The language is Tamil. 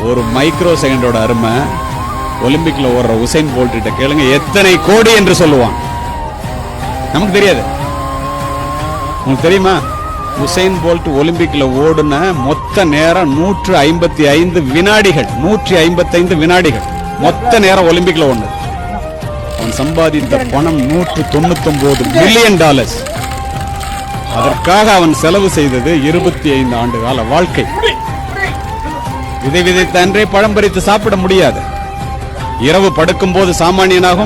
ஒரு மைக்ரோ செகண்டோட அருமை ஒலிம்பிக்ல ஓடுற உசைன் போல்ட் கிட்ட கேளுங்க, எத்தனை கோடி என்று சொல்லுவான். நமக்கு தெரியாது. உங்களுக்கு தெரியுமா? உசைன் போல்ட் ஒலிம்பிக்ல ஓடுன மொத்த நேரம் 155 வினாடிகள். 155 வினாடிகள் மொத்த நேரம் ஒலிம்பிக்ல ஓடுனது. அவன் சம்பாதித்த பணம் $199 பில்லியன். அதற்காக அவன் செலவு செய்தது 25 ஆண்டு கால வாழ்க்கை. விதை விதைத்த அன்றே பழம் பறித்து சாப்பிட முடியாது. இரவு படுக்கும் போது சாமானியனாகவும்